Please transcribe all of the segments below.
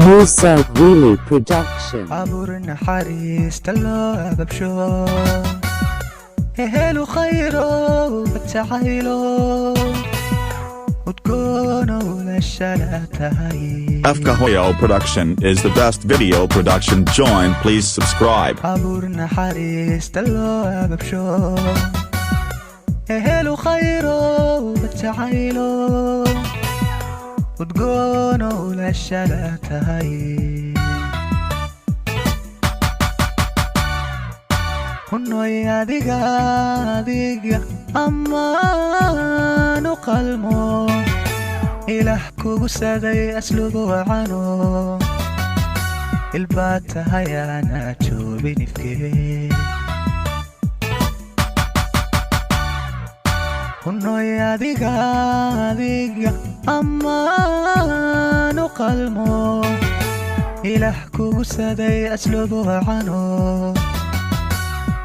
Musa Really Production. Abuur Naxariis Ababshoo Ehelu Khayroo Jacaylow Udgoono Munashala Tahaye. Ifkee production is the best video production. Join, please subscribe. Abuur Naxariis Ababshoo Ehelu Khayroo Jacaylow Udgoono Munashala Tahaye. Hunooy Adiga Amaan Qalmo Ilaah Kugu Saday Asluub Wacanoo Ilbaatahay Ajoobayn Ifkee. Hunooy Adiga Amaan Qalmo Ilaah Kugu Saday Asluub Wacanoo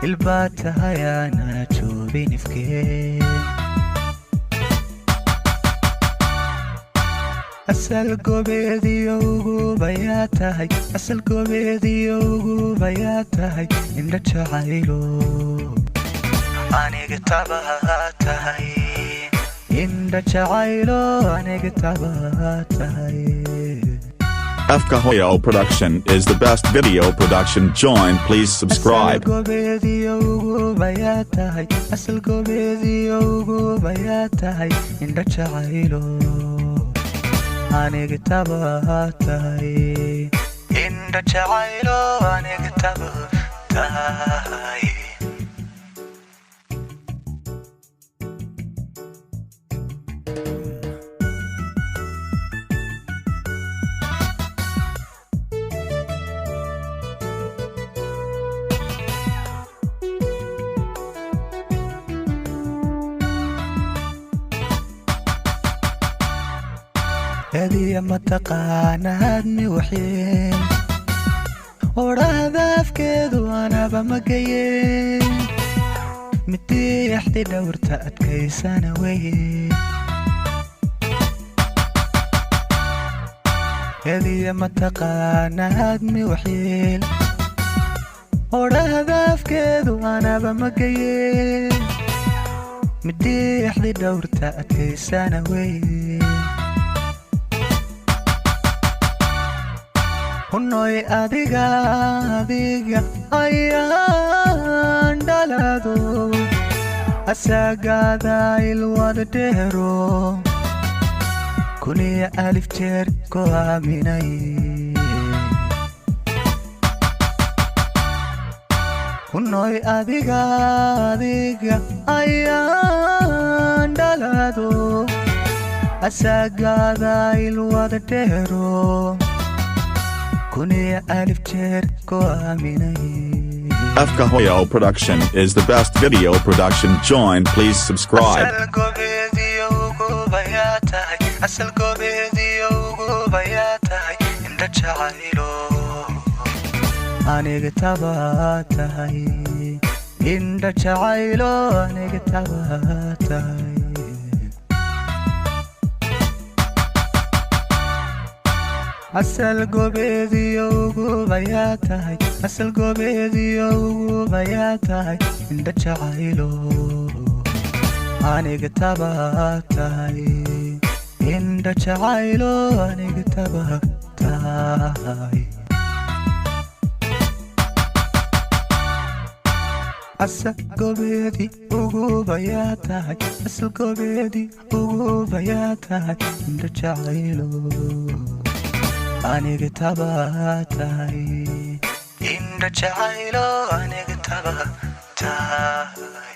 Ilbaatahay Ajoobayn Ifkee. Asal Gobeediyo Ayaa Tahay. Asal Gobeediyo Ayaa Tahay. Indha Jacaylow Adiga Tahaye. Indha Jacaylow Adiga Tahaye. Ifkee production is the best video production. Join, please subscribe. Asal Gobeediyo Ayaa Tahay. Asal Gobeediyo Ayaa Tahay. Indha Jacaylow Adiga Tahaye. Indha Jacaylow Adiga Tahaye. هذه متقانا هدمي وحين وراها أفكاد وأنا بمقيين مدي يحدي دورتا أتكي سنويين. هذه متقانا هدمي وحين وراها أفكاد وأنا بمقيين مدي يحدي دورتا أتكي سنويين. Hunooy Adiga ayaan dhalado asagada ilwada dheero kuniya alif jeer ku aaminay. Hunooy Adiga ayaan dhalado asagada ilwada dheero kuniya alif jeer ku aaminay. Ifkee production is the best video production. Join, please subscribe. Asal Gobeediyo Ayaa Tahay. Asal Gobeediyo Ayaa Tahay. Indha Jacaylow Adiga Tahaye. Indha Jacaylow Adiga Tahaye. Asal Gobeediyo Ayaa Tahay. Asal Gobeediyo Ayaa Tahay. Indha Jacaylow Adiga Tahaye. Indha Jacaylow Adiga Tahaye. Asal Gobeediyo Ayaa Tahay. Asal Gobeediyo Ayaa Tahay. Indha Jacaylow Adiga Tahaye. Indha Jacaylow Adiga Tahaye.